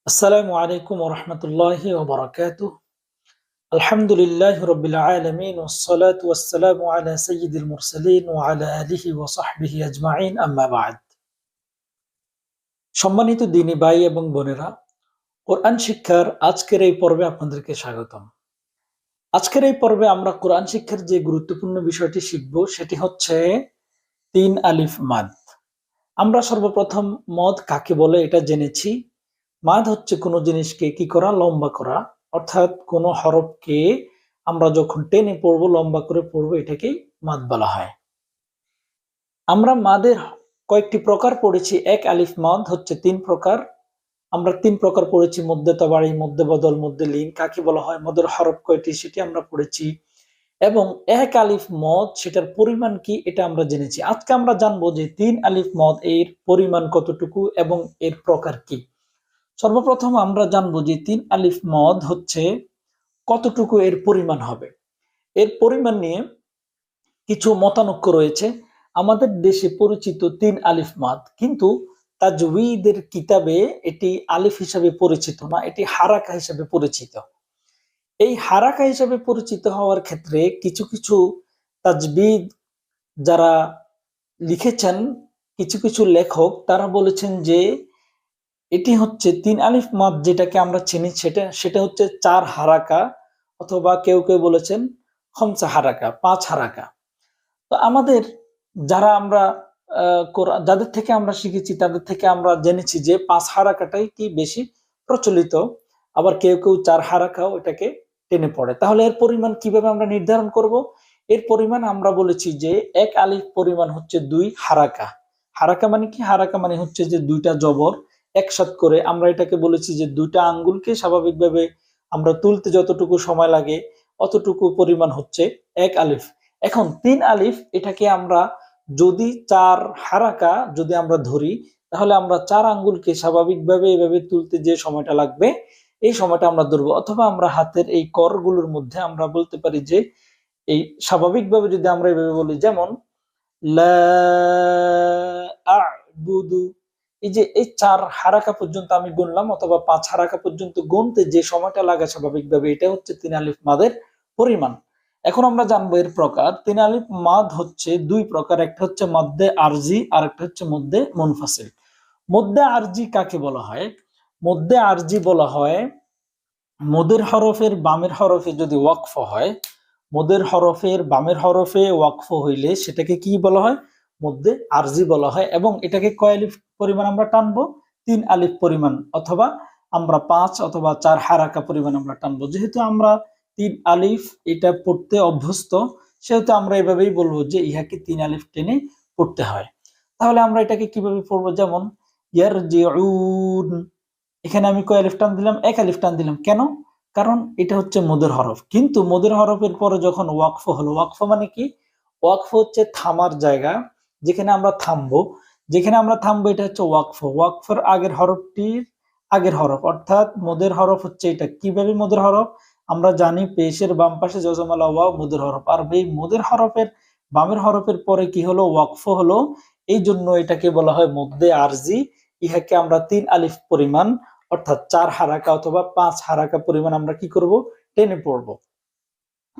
আসসালামু আলাইকুম ওয়া রাহমাতুল্লাহি ওয়া বারাকাতুহু। আলহামদুলিল্লাহি রাব্বিল আলামিন ওয়াস সালাতু ওয়াস সালামু আলা সাইয়্যিদিল মুরসালিন ওয়া আলা আলিহি ওয়া সাহবিহি আজমাইন, আম্মা বা'দ। সম্মানিত দ্বীনী ভাই এবং বোনেরা, কোরআন শিক্ষার আজকের এই পর্বে আপনাদেরকে স্বাগতম। আজকের এই পর্বে আমরা কোরআন শিক্ষার যে গুরুত্বপূর্ণ বিষয়টি শিখব সেটি হচ্ছে ৩ আলিফ মাদ। আমরা সর্বপ্রথম মদ কাকে বলে এটা জেনেছি। মাদ হচ্ছে কোনো জিনিসকে কি করা? লম্বা করা। অর্থাৎ কোনো হরফকে আমরা যখন টেনে পড়বো, লম্বা করে পড়বো, এটাকেই মাদ বলা হয়। আমরা মাদের কয়েকটি প্রকার পড়েছি। এক আলিফ মাদ হচ্ছে ৩ প্রকার। আমরা ৩ প্রকার পড়েছি: মধ্যে তবাড়ি, মধ্যে বদল, মধ্যে লীন। কাকে বলা হয়, মদের হরফ কয়টি সেটি আমরা পড়েছি, এবং এক আলিফ মদ সেটার পরিমাণ কি এটা আমরা জেনেছি। আজকে আমরা জানবো যে ৩ আলিফ মদ এর পরিমাণ কতটুকু এবং এর প্রকার কি। সর্বপ্রথম আমরা জানবো যে ৩ আলিফ মদ হচ্ছে কতটুকু এর পরিমাণ হবে। এর পরিমাণ নিয়ে কিছু মতানৈক্য রয়েছে। আমাদের দেশে পরিচিত ৩ আলিফ মাদ, কিন্তু তাজউইদের কিতাবে এটি আলিফ হিসাবে পরিচিত না, এটি হারাকা হিসাবে পরিচিত। এই হারাকা হিসাবে পরিচিত হওয়ার ক্ষেত্রে কিছু কিছু তাজবিদ যারা লিখেছেন, কিছু কিছু লেখক তারা বলেছেন যে এটি হচ্ছে ৩ আলিফ মাদ যেটাকে আমরা চিনি সেটা হচ্ছে ৪ হারাকা, অথবা কেউ কেউ বলেছেন খমসা হারাকা, ৫ হারাকা। তো আমাদের যারা আমরা যাদের থেকে আমরা শিখেছি তাদের থেকে আমরা জেনেছি যে ৫ হারাকাটাই কি বেশি প্রচলিত। আবার কেউ কেউ ৪ হারাকাও এটাকে টেনে পড়ে। তাহলে এর পরিমাণ কিভাবে আমরা নির্ধারণ করব? এর পরিমাণ আমরা বলেছি যে এক আলিফ পরিমাণ হচ্ছে ২ হারাকা। হারাকা মানে কি? হারাকা মানে হচ্ছে যে ২টা জবর একসাথে করে আমরা এটাকে বলেছি যে ২টা আঙ্গুলকে স্বাভাবিকভাবে আমরা তুলতে যতটুকু সময় লাগে অতটুকু পরিমাণ হচ্ছে এক আলিফ। এখন ৩ আলিফ এটাকে আমরা যদি ৪ হারাকা যদি আমরা ধরি, তাহলে আমরা ৪ আঙ্গুলকে স্বাভাবিকভাবে এভাবে তুলতে যে সময়টা লাগবে এই সময়টা আমরা ধরবো। অথবা আমরা হাতের এই করগুলোর মধ্যে আমরা বলতে পারি যে এই স্বাভাবিকভাবে যদি আমরা এভাবে বলি, যেমন লা আ'বুদু, এই যে এই ৪ হারাকা পর্যন্ত আমি গুনলাম, অথবা ৫ হারাকা পর্যন্ত গুনতে যে সময়টা লাগে স্বাভাবিকভাবে, এটা হচ্ছে ৩ আলিফ মাদের পরিমাণ। এখন আমরা জানবো এর প্রকার। ৩ আলিফ মাদ হচ্ছে ২ প্রকার, একটা হচ্ছে মদ্দে আরজি আর একটা হচ্ছে মদ্দে মুনফাসিল। মদ্দে আরজি কাকে বলা হয়? মদ্দে আরজি বলা হয় মদের হরফের বামের হরফে যদি ওয়াকফ হয়, মদের হরফের বামের হরফে ওয়াকফ হইলে সেটাকে কি বলা হয়? মধ্যে আরজি বলা হয়। এবং এটাকে কয় আলিফ পরিমাণ আমরা টানবো? ৩ আলিফ পরিমাণ, অথবা আমরা ৫ অথবা ৪ হারাকা পরিমাণ আমরা টানবো। যেহেতু আমরা ৩ আলিফ এটা পড়তে অভ্যস্ত, সেহেতু আমরা এভাবেই বলবো যে ইহাকে ৩ আলিফ টেনে পড়তে হয়। তাহলে আমরা এটাকে কিভাবে পড়বো? যেমন ইয়ারজিউন, এখানে আমি কয় আলিফ টান দিলাম? ১ আলিফ টান দিলাম। কেন? কারণ এটা হচ্ছে মদের হরফ। কিন্তু মদের হরফের পরে যখন ওয়াকফ হলো, ওয়াকফ মানে কি? ওয়াকফ হচ্ছে থামার জায়গা, যেখানে আমরা থামবো। যেখানে আমরা থামবো এটা হচ্ছে ওয়াকফ। ওয়াকফের আগের হরফটির আগের হরফ, অর্থাৎ মদের হরফ হচ্ছে এটা। কিভাবে মদের হরফ? আমরা জানি পেশের বাম পাশে জজমালা ওয়াও মদের হরফ। আর এই মদের হরফের বামের হরফের পরে কি হলো? ওয়াকফ হলো। এই জন্য এটাকে বলা হয় মদ্দে আরজি। ইহাকে আমরা ৩ আলিফ পরিমাণ, অর্থাৎ ৪ হারাকা অথবা ৫ হারাকা পরিমাণ আমরা কি করব? টেনে পড়ব।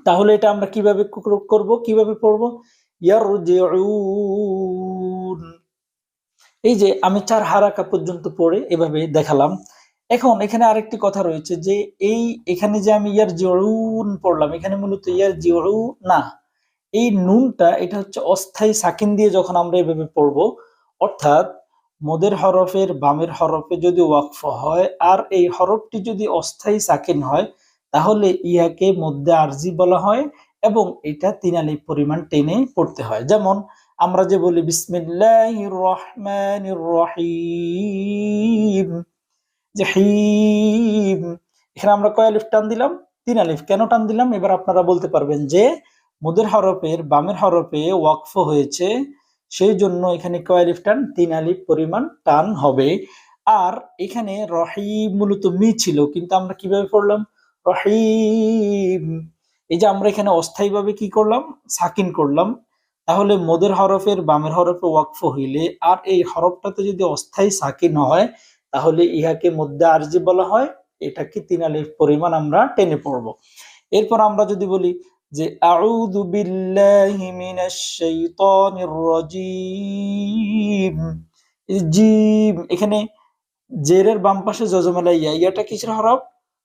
তাহলে এটা আমরা কিভাবে করব? কিভাবে পড়ব? ইয়ারজিউন, এই যে আমি ৪ হারাকা পর্যন্ত পড়ে এভাবে দেখালাম। এখন এখানে আরেকটি কথা রয়েছে যে এখানে যে আমি ইয়ারজিউন পড়লাম, এখানে মূলত ইয়ারজিউ না, এই নুনটা এটা হচ্ছে অস্থায়ী সাকিন দিয়ে যখন আমরা এভাবে পড়বো, অর্থাৎ মদের হরফের বামের হরফে যদি ওয়াকফ হয় আর এই হরফটি যদি অস্থায়ী সাকিন হয়, তাহলে ইহাকে মধ্যে আরজি বলা হয় এবং এটা ৩ আলিফ পরিমাণ টেনে পড়তে হয়। যেমন আমরা যে বলি বিসমিল্লাহির রহমানির রহিম, যে হিম, এখানে আমরা কয় আলিফ টান দিলাম? ৩ আলিফ। কেন টান দিলাম? এবার আপনারা বলতে পারবেন যে মদের হরফের বামের হরফে ওয়াকফ হয়েছে, সেই জন্য এখানে কয় আলিফ টান? ৩ আলিফ পরিমাণ টান হবে। আর এখানে রহিম মূলত মি ছিল, কিন্তু আমরা কিভাবে পড়লাম? রহিম। এই যে আমরা এখানে অস্থায়ীভাবে কি করলাম? সাকিন করলাম। তাহলে মদের হরফের বামের হরফে ওয়াকফ হইলে আর এই হরফটাতে যদি অস্থায়ী সাকিন হয়, তাহলে ইহাকে মধ্যে আরজি বলা হয়, এটাকে 3 আলিফ পরিমাণ আমরা টেনে পড়বো। এরপর আমরা যদি বলি যে আউযু বিল্লাহি মিনাশ শাইতানির রাজীম, জিম, এখানে জেরের বাম পাশে যজমালা ইয়া, ইয়াটা কিসের হরফ?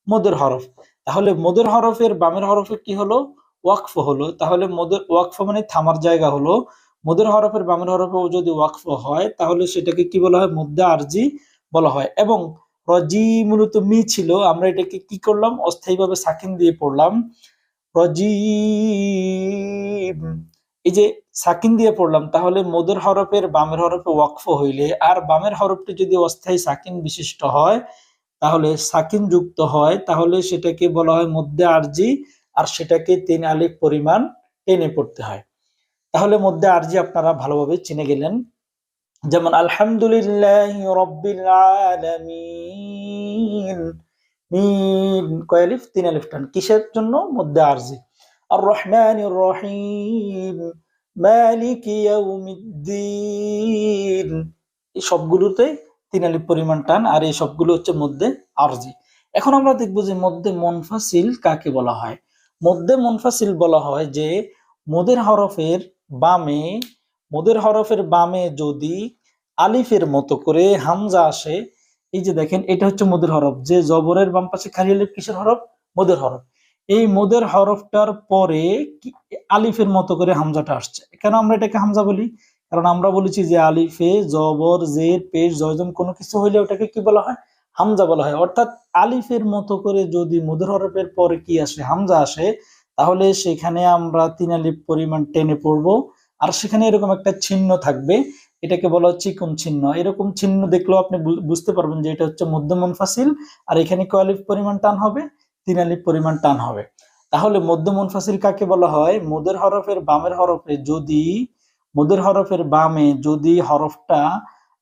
মদের হরফ। তাহলে মদের হরফের বামের হরফে কি হলো? ওয়াকফ হলো। তাহলে মদের ওয়াকফ মানে থামার জায়গা হলো। মদের হরফের বামের হরফে যদি ওয়াকফ হয় তাহলে সেটাকে কি বলা হয়? মধ্যে আরজি বলা হয়। এবং রজি মূলত মি ছিল, আমরা এটাকে কি করলাম? অস্থায়ীভাবে সাকিন দিয়ে পড়লাম, রজিম। এই যে সাকিন দিয়ে পড়লাম, তাহলে মদের হরফের বামের হরফে ওয়াকফ হইলে আর বামের হরফটি যদি অস্থায়ী সাকিন বিশিষ্ট হয়, তাহলে সাকিন যুক্ত হয়, তাহলে সেটাকে বলা হয় মধ্যে আরজি, আর সেটাকে 3 আলিফ পরিমাণ টেনে পড়তে হয়। তাহলে মধ্যে আরজি আপনারা ভালোভাবে চিনে গেলেন। যেমন আলহামদুলিল্লাহি রাব্বিল আলামিন, মিম কয় আলিফ? 3 আলিফ টান। কিসের জন্য? মধ্যে আরজি। আর রহমানির রহিম, মালিকি ইয়াউমিদ্দিন, এই সবগুলোতে 3 আলিফ পরিমাণ টান, আর এই সবগুলো হচ্ছে মধ্যে আরজি। এখন আমরা দেখব যে মধ্যে মুনফাসিল কাকে বলা হয়। মধ্যে মুনফাসিল বলা হয় যে মদের হরফের বামে, মদের হরফের বামে যদি আলিফের মতো করে হামজা আসে, এই যে দেখেন এটা হচ্ছে মদের হরফ, যে জবরের বাম পাশে খালি আলিফ কিসের হরফ? মদের হরফ। এই মদের হরফটার পরে আলিফের মতো করে হামজাটা আসছে। কেন আমরা এটাকে হামজা বলি? কারণ আমরা বলেছি যে আলিফে জবর জের পেশ জয়জম কোনো কিছু হইলে ওটাকে কি বলা হয়? হামজা বলা হয়। অর্থাৎ আলিফের মতো করে যদি মদের হরফের পরে কি আসে? হামজা আসে, তাহলে সেখানে আমরা 3 আলিফ পরিমাণ টেনে পড়বো। আর সেখানে এরকম একটা চিহ্ন থাকবে, এটাকে বলা হচ্ছে চিকন চিহ্ন। এরকম চিহ্ন দেখলেও আপনি বুঝতে পারবেন যে এটা হচ্ছে মধ্য মুনফাসিল। আর এখানে কয় আলিফ পরিমাণ টান হবে? 3 আলিফ পরিমাণ টান হবে। তাহলে মধ্য মুনফাসিল কাকে বলা হয়? মদের হরফের বামের হরফে যদি, মদের হরফের বামে যদি হরফটা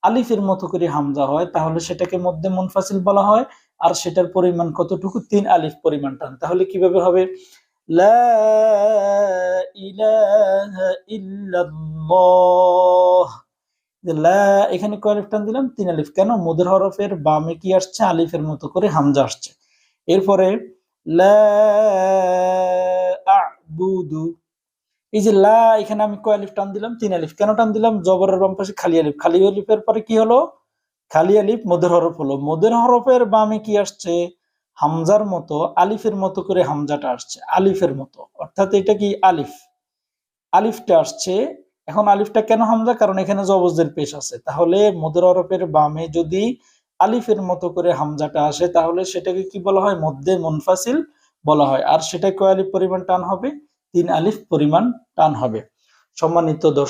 আলিফের মতো করে হামজা হয়, তাহলে সেটাকে মধ্যে মুনফাসিল বলা হয়। আর সেটার পরিমাণ কতটুকু? 3 আলিফ পরিমাণ টান। তাহলে কিভাবে হবে? লা ইলাহা ইল্লাল্লাহ, লা, এখানে কয় আলিফ টান দিলাম? 3 আলিফ। কেন? মদের হরফের বামে কি আসছে? আলিফের মতো করে হামজা আসছে। এরপরে লা আ'বুদু, এই যে লা, এখানে আমি কয় আলিফ টান দিলাম? 3 আলিফ। কেন টান দিলাম? জবরের বাম পাশে খালি আলিফ, খালি আলিফের পরে কি হলো? খালি আলিফ মদের হরফ হলো। মদের হরফের বামে কি আসছে? হামজার মতো আলিফের মতো করে হামজাটা আসছে, আলিফের মতো। অর্থাৎ এটা কি? আলিফ, আলিফটা আসছে। এখন আলিফটা কেন হামজা? কারণ এখানে জবজের পেশ আছে। তাহলে মদের হরফের বামে যদি আলিফের মতো করে হামজাটা আসে, তাহলে সেটাকে কি বলা হয়? মধ্যে মুনফাসিল বলা হয়। আর সেটা কয় আলিফ পরিমাণ টান হবে? 3 আলিফ পরিমাণ টান হবে। সম্মানিত দর্শক।